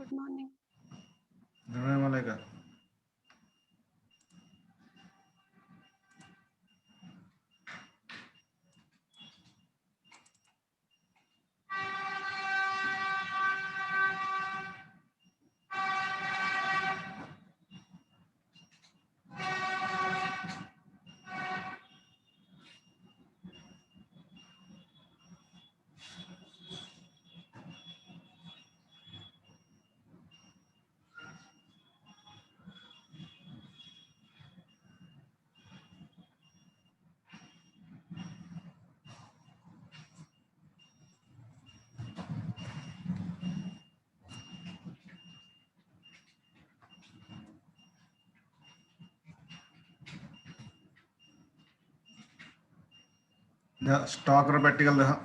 Good morning. Malaika. The stock practical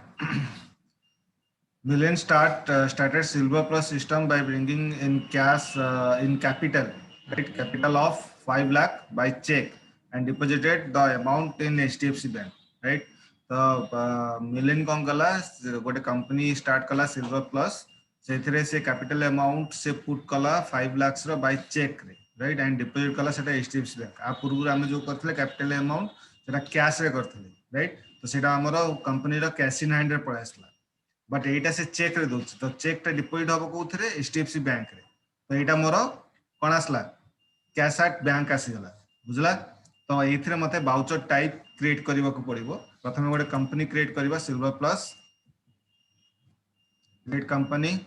Million started Silver Plus system by bringing in cash in capital, right? Capital of 5 lakh by check and deposited the amount in HDFC Bank, right? The Million कौन कला गोटे company start कला Silver Plus से capital amount से put कला 5 lakhs row by check रे, right? And deposit कला सेटा HDFC Bank आ पूर्व आमे जो करथले capital amount सेटा cash रे करथले, right? तो सेटा हमरो कंपनी रो cash in hand रे पड़ासला बट एटा से चेक रे दोछ तो चेक टा डिपॉजिट होबो कोथरे एचडीएफसी बैंक रे तो एटा मोर कोन आसला कैश एट बैंक आसी गला बुझला तो एथिरे मते वाउचर टाइप क्रिएट करबा को पड़िबो प्रथमे गोटे कंपनी क्रिएट करबा silver plus create company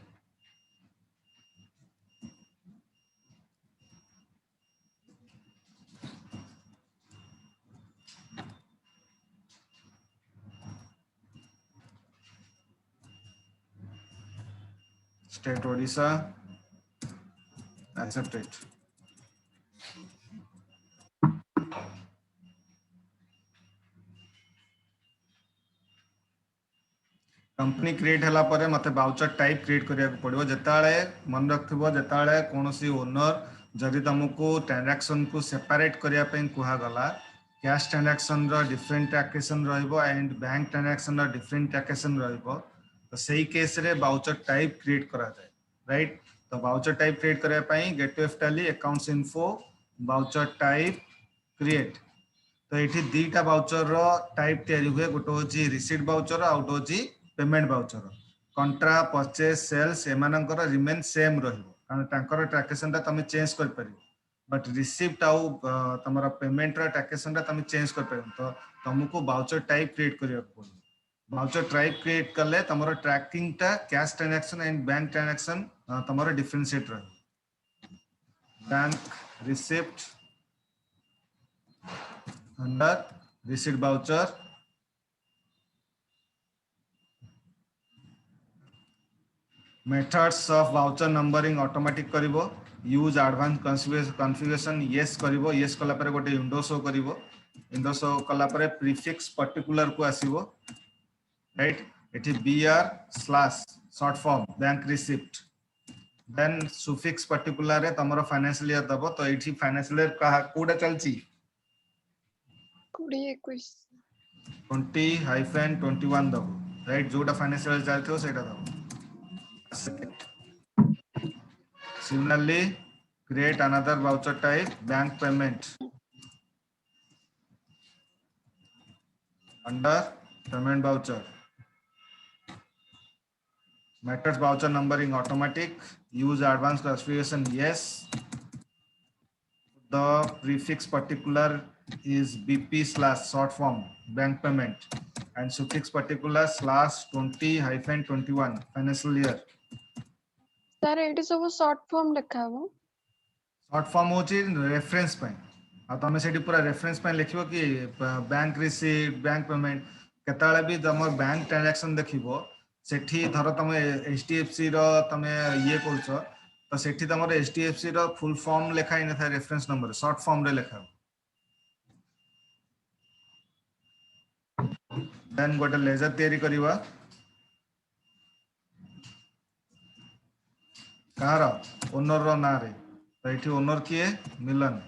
state Odisha accepted company create हला परे मते वाउचर टाइप क्रिएट करिया को पड़िबो जेताळे मन रखथिबो जेताळे कोनोसी ओनर जदि तुमको ट्रांजैक्शन को सेपरेट करिया पे कुहा गला कैश ट्रांजैक्शन रो डिफरेंट टैक्सेशन रहइबो एंड बैंक ट्रांजैक्शन रो डिफरेंट टैक्सेशन रहइबो तो सही केस रे वाउचर टाइप क्रिएट करा जाय राइट तो वाउचर टाइप क्रिएट करिया पई gate to Tally accounts info voucher type create तो एठी दीटा वाउचर रो टाइप तयारी हुए गोटे होची रिसीट वाउचर आउट होची payment voucher कंट्रा purchase sales एमानकर remain same रहिबो कारण तांकर ट्रांजैक्शन ता तमे चेंज कर परिबो बट रिसीप्ट आउ तमरा पेमेंट रा ट्रांजैक्शन ता तमे चेंज कर परिबो तो तुमको वाउचर टाइप क्रिएट करिया पड़ो वाउचर टाइप क्रिएट करले तमरा ट्रैकिंग ता cash transaction and bank transaction तमरा डिफरेंशिएट रहिबो bank receipt under receipt voucher methods of voucher numbering automatic करिवो use advanced configuration yes करिवो yes कला परे गोटे विंडो शो करिवो विंडो शो कला परे prefix particular को आसीवो राइट एठी br slash short form bank receipt then suffix particular रे तमरो फाइनेंशियल ईयर दबो तो एठी फाइनेंशियल ईयर का कोडा चलची 20-21 दबो राइट जोटा फाइनेंशियल चालथो सेटा दबो similarly create another voucher type bank payment under payment voucher methods voucher numbering automatic use advanced classification yes the prefix particular is bp slash short form bank payment and suffix particular slash 20-21 financial year Sir, it is over short form लिखा है वो short form होची reference पे आ तमे सेठी पूरा reference पे लिखिबो कि bank receipt bank payment केताळे भी तमर बैंक ट्रांजैक्शन देखिबो सेठी धर तमे एचडीएफसी रो तमे ये करछो तो सेठी तमर एचडीएफसी रो फुल फॉर्म लिखाइ न था रेफरेंस नंबर शॉर्ट फॉर्म रे लिखा देन गोटे लेजर तयारी करबा कार ओनर रो ना रे तो एठी ओनर किए मिलन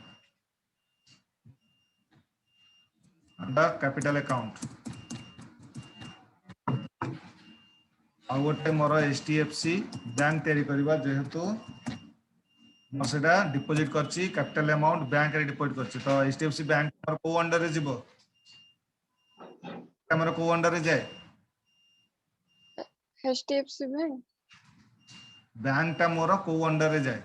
अंडर कैपिटल अकाउंट आ गोटे मोर एचडीएफसी बैंक तैयारी करबा जेहेतु ମୁଁ सेटा डिपॉजिट करछि कैपिटल अमाउंट बैंक रे डिपॉजिट करछि तो एचडीएफसी बैंक हमर को अंडर रे जीवो हमर को अंडर रे जाय HDFC Bank. बैंक टा मोर को अंडर रे जाय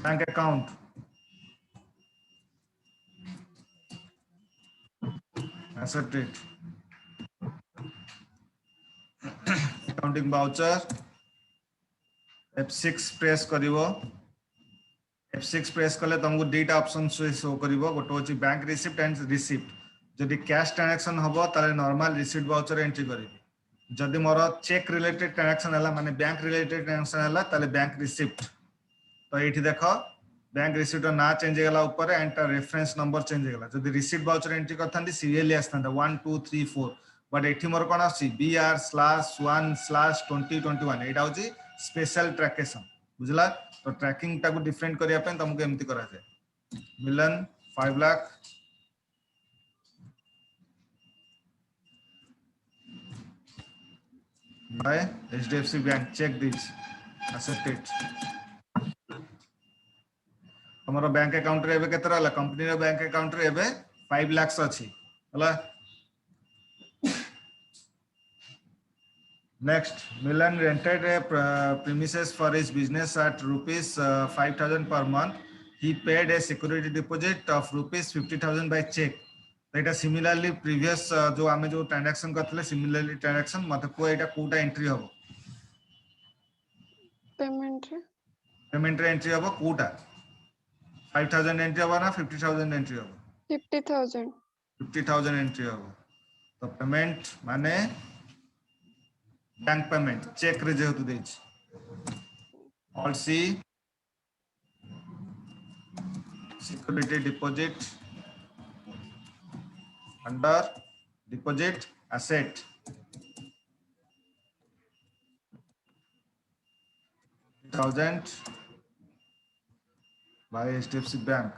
bank account accepted accounting voucher F6 press करिवो F6 प्रेस कले तुमको दुईटा ऑप्शन शो करिवो गोटे होची बैंक रिसिप्ट एंड रिसिप्ट जदि कैश ट्रांजैक्शन हबो ताले नॉर्मल रिसिप्ट वाउचर एंट्री करिवो जदि मोर चेक रिलेटेड ट्रांजैक्शन हला माने बैंक रिलेटेड ट्रांजैक्शन हला ताले बैंक रिसिप्ट तो एठी देखो बैंक रिसिप्ट ना चेंज गला ऊपर एंड रेफरेंस नंबर चेंज गला जदि रिसिप्ट वाउचर एंट्री करथांदी सीरियली आस्थांदा 1 2 3 4 बट एठी मोर कोन आसी BR/1/2021 एटा होची स्पेशल ट्रैकेशन बुझला तो ट्रैकिंग टाको डिफरेंट करिया पे तुमको एमती करा जाय मिलन 5 लाख बाय HDFC bank cheque this accepted हमरो बैंक अकाउंट रे एबे केते रहला कंपनी रो बैंक अकाउंट रे एबे 5 लाख अछि हला next Milan rented a premises for his business at rupees 5,000 per month he paid a security deposit of rupees 50,000 by check Etah similarly previous जो आमे जो ट्रांजैक्शन करथले सिमिलरली ट्रांजैक्शन मते को एटा कोटा एंट्री हबो Payment रे पेमेंट रे एंट्री हबो Kota 5,000 entry हबो ना 50,000 एंट्री हबो 50,000. 50,000 एंट्री हबो तो पेमेंट माने बैंक पेमेंट चेक रे जेहेतु देछि all C security deposit under deposit asset thousand by HDFC Bank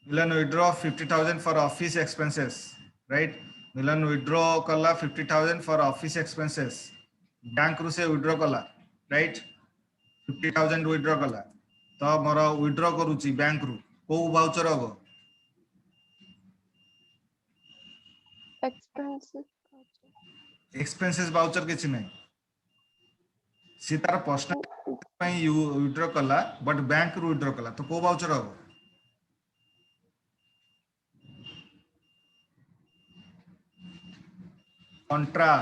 Milan withdraw 50,000 for office expenses right Milan withdraw kala 50,000 for office expenses bank रु से withdraw कला right 50,000 withdraw कला तो मोर withdraw करूची bank रु को वाउचर हबो Expensive. एक्सपेंसेस वाउचर किछि नै सी तार पर्सनल पई withdraw कला बट बैंक रु withdraw कला तो को वाउचर हबो कंट्रा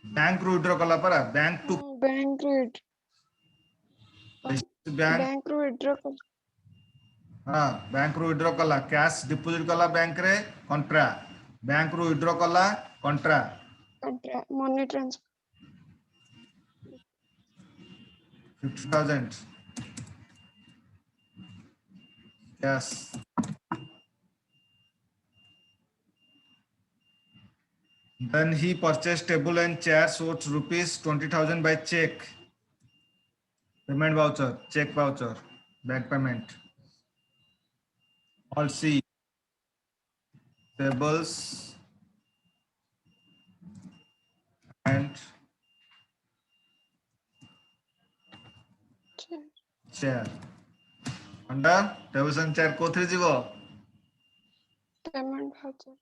बैंक रु withdraw कला परा bank to Bank rate. Bank Bank रो withdraw कर हाँ बैंक रु withdraw कला कैश डिपॉजिट कला बैंक रे कंट्रा बैंक रु withdraw कला कंट्रा money transfer. 50,000 yes then he purchased table and chairs worth rupees 20,000 by check payment voucher check voucher bank payment all C tables and chair under tables and chair कोथरे जीवो Payment voucher.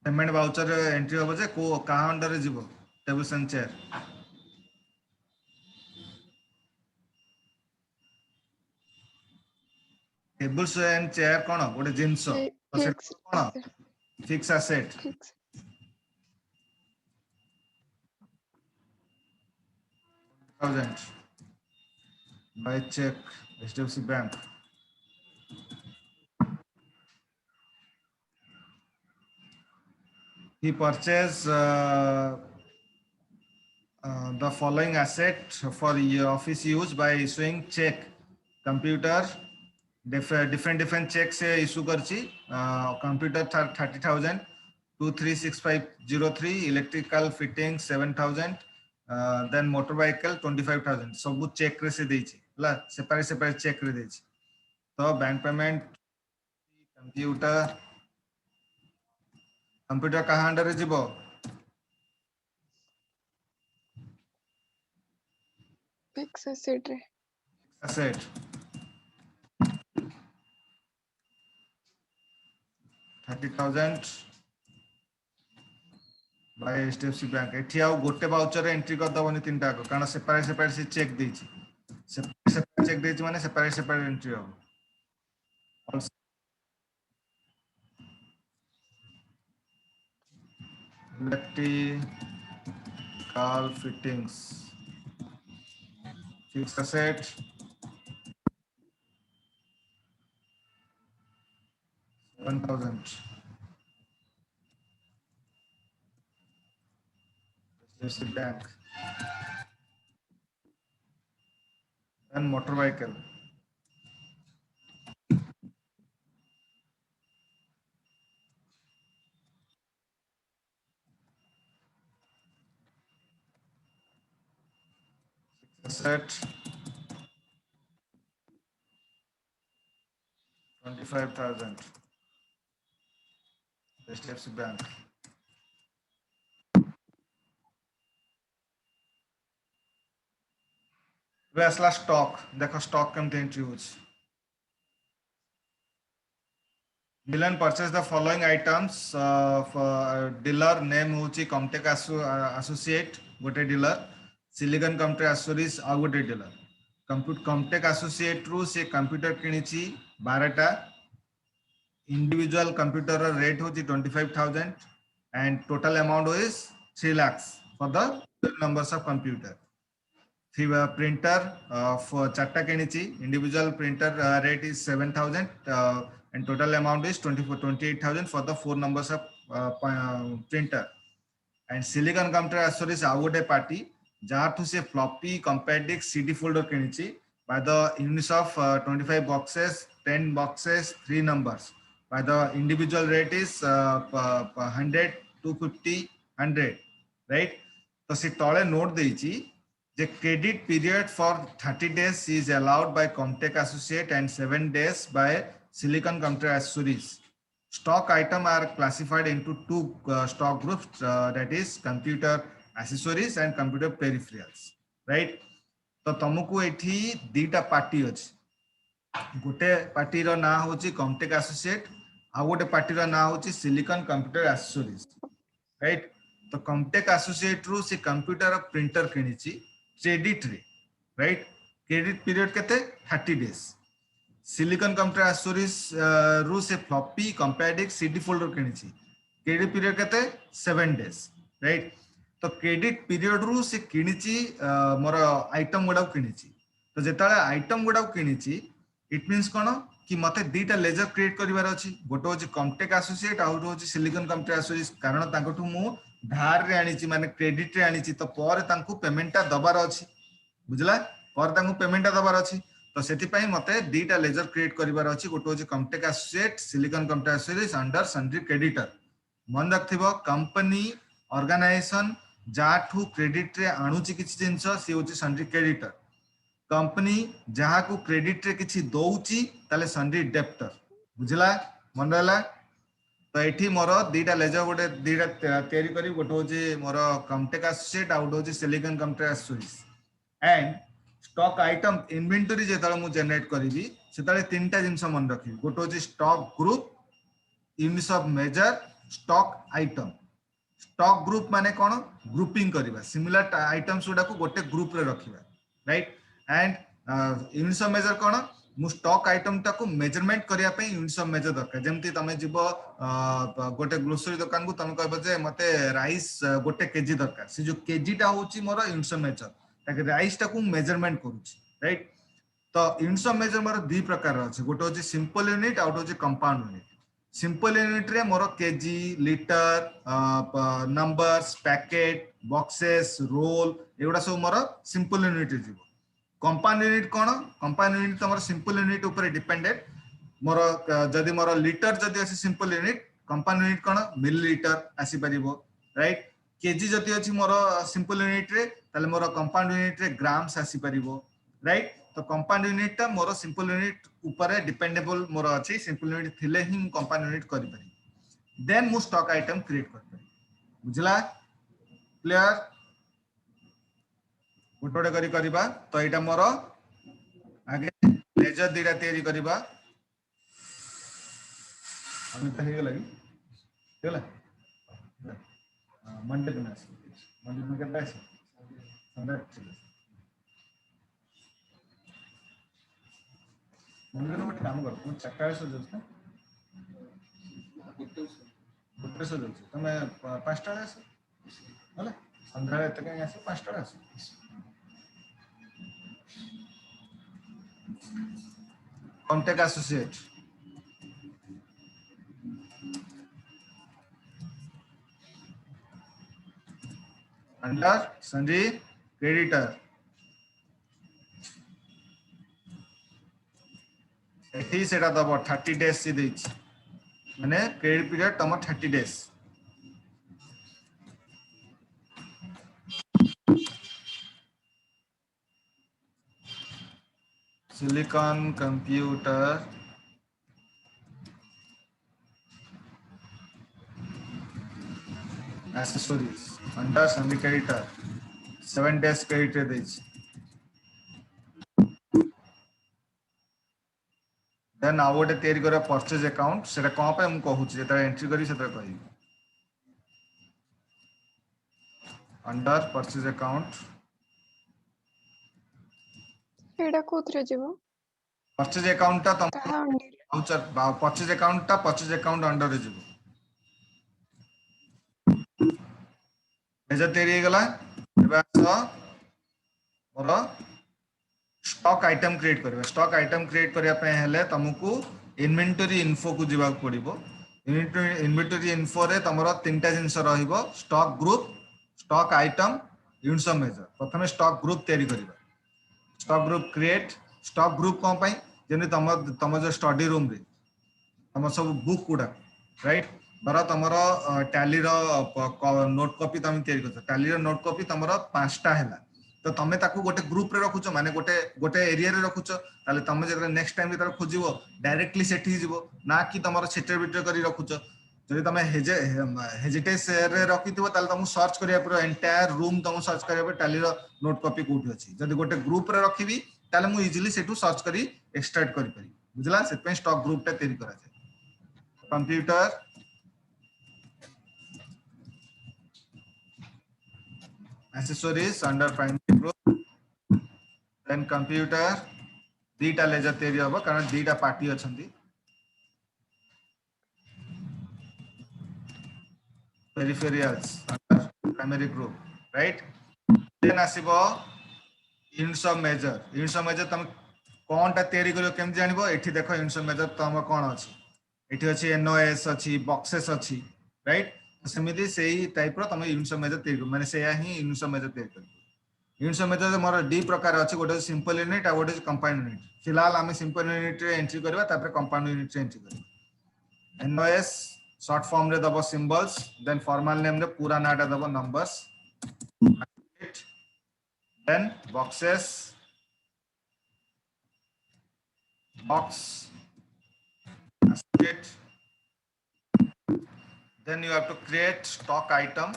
Payment voucher entry होबो जे को कहा under रे जीवो tables and chair tables and chair कोन गोटे जिंस तो से कोन fix asset Fix. $1,000 by check HDFC Bank he purchased the following asset for office use by issuing check computer different checks से issue करची computer 30,000 236503 electrical fitting 7,000 then motorcycle 25,000 सब check रे से देछि ला सेपरेट चेक रे देछि तो बैंक पेमेंट कंप्यूटर कंप्यूटर कहाँ अंडर रे जीवो फिक्स एसेट रे एसेट 30,000 बाय एचडीएफसी बैंक एठी आउ गोटे वाउचर एंट्री कर दबनी तीनटा को कारण सेपरेट सेपरेट से चेक देछि सेपरेट चेक देछि माने सेपरेट सेपरेट एंट्री हो electrical fittings fixed asset 7,000 HDFC bank and motor vehicle asset 25,000 HDFC bank ଏବେ ଆସିଲା ଷ୍ଟକ୍ ଦେଖ ଷ୍ଟକ୍ କେମିତି ଏଣ୍ଟ୍ରି ହେଉଛି Milan purchase the following items dealer name होची Comtech associate गोटे dealer Silicon Computer accessories ଆଉ ଗୋଟେ dealer Comtech associate ରୁ ସେ कंप्यूटर किଣିଛି 12ଟା individual computer rate होची 25,000 and total amount is 3 lakhs for the numbers of computer printer for चारटा किଣିଛି individual printer rate is 7,000 and total amount is 28,000 for the 4 numbers of printer and silicon computer accessories ଆଉ ଗୋଟେ party ଯାହାଠୁ ସେ floppy compact disc CD folder କିଣିଛି by the units of 25 boxes 10 boxes 3 numbers by the individual rate is 100 250 100 right तो से तळे note ଦେଇଛି the credit period for 30 days is allowed by Comtech Associate and 7 days by Silicon Computer Accessories. Stock items are classified into two stock groups that is computer accessories and computer peripherals. Right? तो तुमको एठी दीटा party अछि गोटे party रो ना होची Comtech Associate आ गोटे party रो ना होची Silicon Computer Accessories. Right? तो Comtech Associate रू से कंप्यूटर प्रिंटर किଣିଛି क्रेडिट रे राइट क्रेडिट पीरियड केते 30 डेज सिलिकॉन कंप्यूटर एसोरीज रू से floppy compact disc CD folder किଣିଛି क्रेडिट पीरियड केते 7 डेज राइट तो क्रेडिट पीरियड रू से किଣିଛି मोर आइटम गुडा किଣିଛି तो जेताळे आइटम गुडा किଣିଛି इट मींस कोन कि मते दीटा लेजर क्रिएट करिवार अछि गोटो होची Comtech Associate आ गोटो होची सिलिकॉन कंप्यूटर एसोरीज कारण तांकठू मु धार रे आनिची माने क्रेडिट रे आनिची तो पर तांकू पेमेंटा दबार अछि बुझला पर तांकू पेमेंटा दबार अछि तो सेति पई मते दीटा लेजर क्रिएट करिवार अछि गोटो होची Comtech Associate Silicon Computer Accessories under sundry creditor मन रखथिबो कंपनी ऑर्गेनाइजेशन जाठू क्रेडिट रे आणुची किछि जिंस से होची सन्ड्री क्रेडिटर कंपनी जहाँ को क्रेडिट रे किछि दउची ताले सन्ड्री डेप्टर बुझला मन रहला तो एठी मोर दीटा लेजर गोटे दीटा तयारी करी गोटे होची मोर Comtech Associate आ गोटे होची Silicon Computer Accessories and stock item inventory जेताले मु जनरेट करिवि सेताले तीनटा जिंस मन रखि गोटे होची stock group units of measure stock item stock group माने कोन ग्रुपिंग करिवा सिमिलर आइटम्स गुडा को गोटे ग्रुप रे रखिवा right and units of measure कोन मु स्टॉक आइटम टाको मेजरमेंट करिया पे यूनिट्स ऑफ मेजर दरकार जेमति तमे जिवो गोटे ग्रोसरी दुकान को तमे कहबो जे मते राइस गोटे केजी दरकार से जो केजी टा होची मोर यूनिट्स ऑफ मेजर ताकि राइस टाको मेजरमेंट करूची राइट तो यूनिट्स ऑफ मेजर मोर दि प्रकार अछि गोटे होची सिंपल यूनिट आ गोटे होची कंपाउंड यूनिट सिंपल यूनिट रे मोर KG litre numbers packet boxes roll एगुडा सब मोर सिंपल यूनिट जीवो कंपाउंड यूनिट कोन कंपाउंड यूनिट तमर सिंपल यूनिट ऊपर डिपेंडेंट मोर जदी मोर लीटर जदी अछि सिंपल यूनिट कंपाउंड यूनिट कोन मिलीलीटर आसी परिबो राइट केजी जदी अछि मोर सिंपल यूनिट रे ताले मोर कंपाउंड यूनिट रे ग्राम्स आसी परिबो राइट तो कंपाउंड यूनिट ता मोर सिंपल यूनिट ऊपर डिपेंडेबल मोर अछि सिंपल यूनिट थिले ही कंपाउंड यूनिट करि परिबो देन मु स्टॉक आइटम क्रिएट कर बुझला क्लियर गोटे करी करबा तो एटा मोर आगे लेजर दीटा तैयारी करबा अभी तो हे लगी चला मंडे दिन आसी मंडे दिन केटा आसी संडे मंडे दिन काम कर तू चक्का से जोस गोटे से जोस तमे पांचटा आसी हला संध्या एते कहीं आसी पांचटा आसी कॉन्टैक्ट एसोसिएट अंडर संजी क्रेडिटर एठी सेटा दबो 30 डेज से देछि माने क्रेडिट पीरियड तम 30 days Silicon Computer accessories under Sunny creditor 7 days credit देछि देन आउ गोटे तैयारी कर परचेज अकाउंट सेटा कोन पे हम कहू छी जेता एंट्री करी सेता कहि अंडर परचेज अकाउंट एडा कोथरे जीवो परचेज अकाउंट ता तम कहा अंडी वाउचर परचेज अकाउंट ता परचेज अकाउंट अंडर रे जीवो मेजर तैयारी गला एबा मोर स्टॉक आइटम क्रिएट करबा स्टॉक आइटम क्रिएट करिया पे हेले तुमको इन्वेंटरी इन्फो को जीवाक पड़िबो इन्वेंटरी इन्फो रे तमरो तीनटा जिंस रहिबो stock group stock item units of measure प्रथमे स्टॉक ग्रुप तैयारी करबा stock group create stock group कोन पई जेने तम जो स्टडी रूम रे तम सब बुक गुडा राइट धर तमरो टैली रो नोट कॉपी तम तैयारी करछ टैली रो नोट कॉपी तमरो 5टा हैला तो तमे ताकू गोटे ग्रुप रे रखुछ माने गोटे गोटे एरिया रे रखुछ ताले तमे जे नेक्स्ट टाइम जेतर खोजिबो डायरेक्टली सेठी जिवो ना कि तमरो सेटर बिटर करी रखुछ जदि तमे हेजिटेस रे रखिथिबो ताले तमु सर्च करिया पुरो एंटायर रूम तमु सर्च करिया पे टैली रो नोट कॉपी कोठी अछि जदि गोटे ग्रुप रे रखिबी ताले मु इजीली सेटू सर्च करी एक्सट्रैक्ट करि पारि बुझला से पे स्टॉक ग्रुप टा तैयारी करा जाय computer accessories under primary group then computer दीटा लेजर तैयारी हबो कारण दीटा पार्टी अछंती peripherals under primary group right then आसीबो यूनिट्स ऑफ मेजर तुम कोनटा तैयारी करियो केम जानिबो एठी देखो यूनिट्स ऑफ मेजर तुम कोन अछि एठी अछि एनओएस अछि बॉक्सेस अछि राइट सेमिति सेही टाइप रो तुम यूनिट्स ऑफ मेजर तैयारी माने सेया ही यूनिट्स ऑफ मेजर तैयारी करियो यूनिट्स ऑफ मेजर मोर डी प्रकार अछि गोटे सिंपल यूनिट आ गोटे कंपाउंड यूनिट फिलहाल आमे सिंपल यूनिट रे एंट्री करबा तापर कंपाउंड यूनिट रे एंट्री करबा एनओएस शॉर्ट फॉर्म रे दबो सिंबल्स देन फॉर्मल नेम रे पूरा नाटा दबो numbers then boxes box basket then you have to create stock item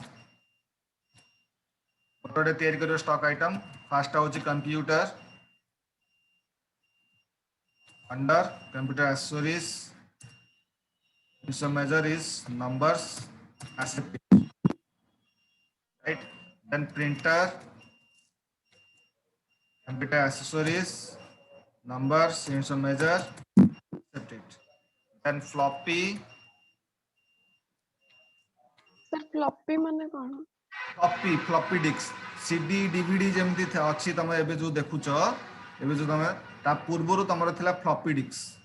गोटे तैयारी करियो स्टॉक आइटम फर्स्ट होची computer under computer accessories its measure is numbers asset right then printer computer accessories numbers its measure accept it then floppy sir floppy माने कोन floppy disk CD DVD जेमती अछि तमे एबे जो देखुछ एबे जो तमे ता पूर्वरु तमरो थिला floppy disk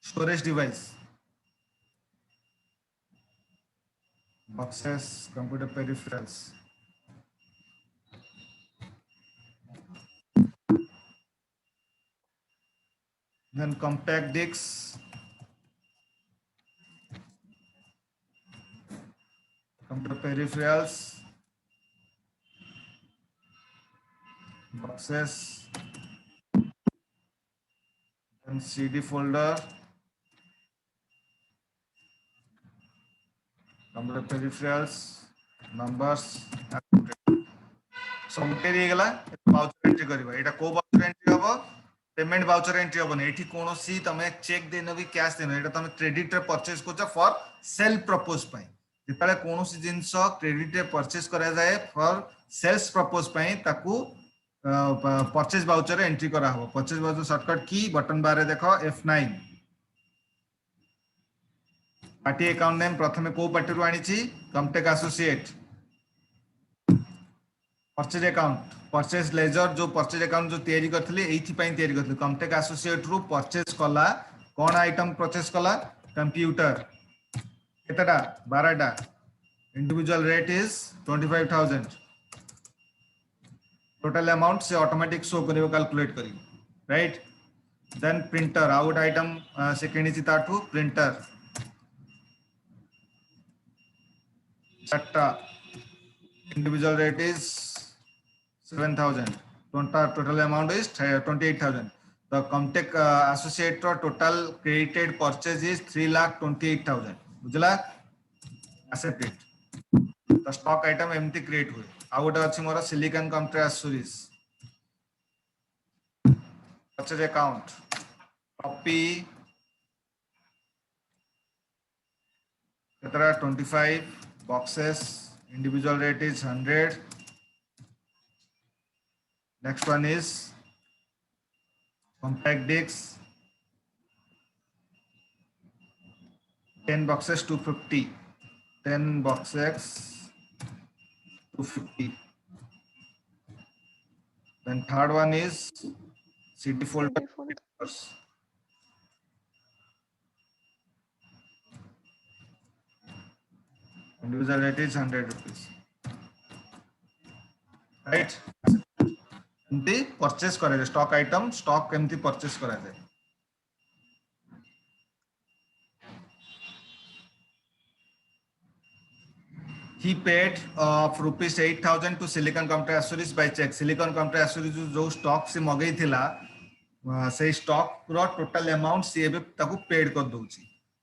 storage device boxes computer peripherals then compact discs computer peripherals boxes then CD folder number of peripherals, numbers, सब क्लियर गला वाउचर एंट्री करबा एटा को वाउचर एंट्री हबो पेमेंट वाउचर एंट्री हबो एठी कोनोसी तमे चेक देनो भी कैश देनो एटा तमे क्रेडिट रे परचेज करछ फॉर सेल प्रपोज पई जेतले कोनोसी जिंस क्रेडिट रे परचेज करा जाए फॉर सेल्स प्रपोज पई ताकू परचेज वाउचर एंट्री करा हबो परचेज वाउचर शॉर्टकट की बटन बार रे देखो F9 पार्टी अकाउंट नेम प्रथमे को पार्टी रु आनी छी Comtech Associate purchase account purchase ledger जो परचेज अकाउंट जो तैयारी करथले एथि पई तैयारी करथले कमटेक एसोसिएट रु परचेज कला कोन आइटम परचेज कला कंप्यूटर केतटा 12टा individual rate is 25000 total amount से ऑटोमेटिक शो करियो कैलकुलेट करी right then printer out item से किनिची ताठू प्रिंटर चट्टा individual rate is 7,000 total amount is 28,000 the Comtech associate total credited purchase is 3,28,000 बुझला accept the stock item एमती create हुए आ गोटे अछि मोर सिलिकॉन कंट्री एसोसीज परचेज अकाउंट कॉपी केतरा 25 boxes individual rate is 100 next one is compact discs 10 boxes 250 10 boxes 250 then third one is CD folder CD folder. papers. Individual rate is 100 rupees right एमती purchase करे stock item stock एमती purchase करा जाए he paid of rupees 8,000 to Silicon Computer Accessories by check Silicon Computer Accessories जो stock से मगई थिला से stock रो total amount से बे ताकू पेड कर दोची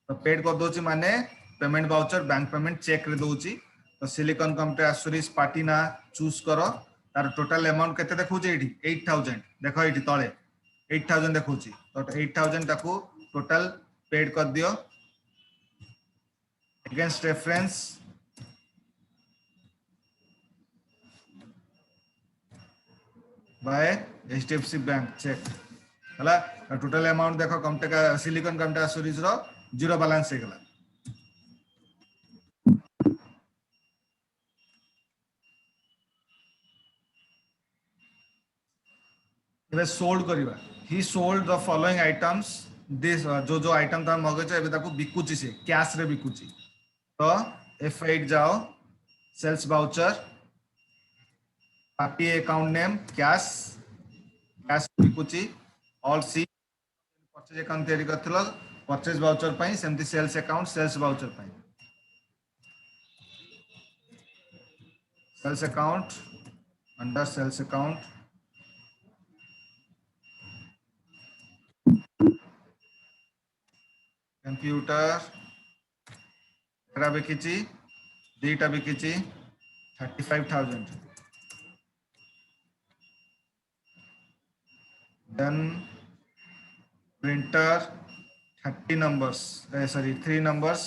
तो पेड कर दोची माने payment voucher bank payment cheque रे दोची तो सिलिकॉन कंप्यूटर एसोसीएट्स पार्टी ना चूज करो तार टोटल अमाउंट केते देखौची एठी 8,000 देखो एठी तळे 8,000 देखौची तो 8,000 ताकू टोटल पेड कर दियो against reference by HDFC bank cheque हला टोटल अमाउंट देखो कमटेक सिलिकॉन कंप्यूटर एसोसीएट्स रो जीरो बैलेंस हे गला एबे सोल्ड करिवा ही sold the following items this जो जो आइटम ता मगज एबे ताको बिकुची से कैश रे बिकुची तो F8 जाओ sales voucher party account name cash cash बिकुची ऑल सी परचेज अकाउंट तैयारी करथलो परचेज वाउचर पई सेमती सेल्स अकाउंट सेल्स वाउचर पई sales account under sales account computer एरा बिकिची दीटा बिकिची 35,000 then printer 30 numbers sorry 3 numbers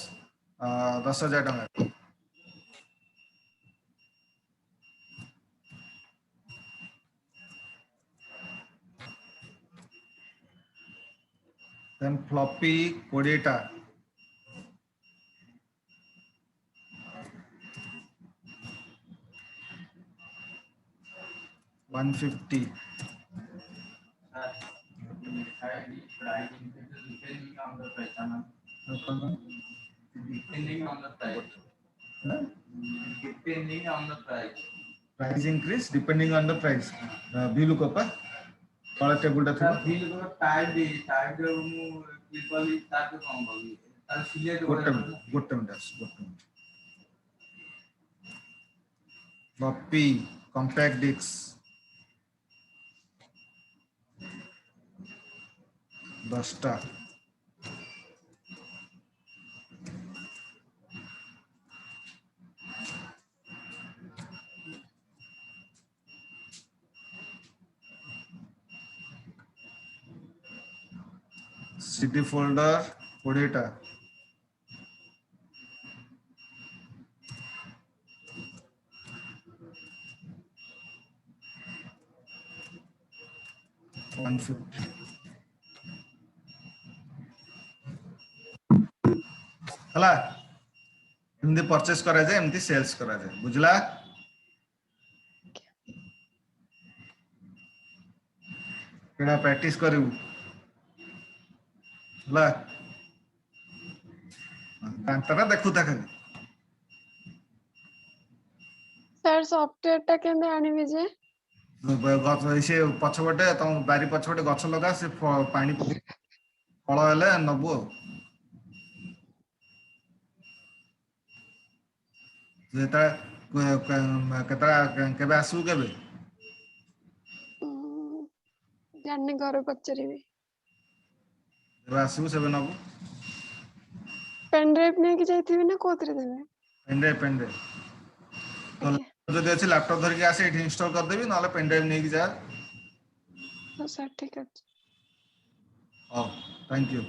10,000 टंका then floppy 20टा 150 Depending on the price. Depending on the price. price increase depending on the price bill को पर वाला table टा था बिल को टाइप जो मु क्लिक करली तार को कम बगी तार सिलेक्ट गोटे minute floppy compact disc 10टा CD folder 20 टा हला एमती परचेस करा जाए एमती सेल्स करा जाए बुझला केड़ा प्रैक्टिस करू हला तांतरा देखु था खाली सर सॉफ्टवेयर टा केंदे आनिबे जे गछ से पछपटे तुम बारी पछपटे गछ लगा से पानी पके फल हेले नबु जेता केतरा केबे आसु केबे जान्ने घर पचरिबे केबे आसु सेबे नबु पेन ड्राइव ने कि जाइथिबे ना कोतरे देबे पेन ड्राइव तो जदि अछि लैपटॉप धर के आसे इठी इंस्टॉल कर देबी नाले पेन ड्राइव नै कि जा तो सर ठीक है हां थैंक यू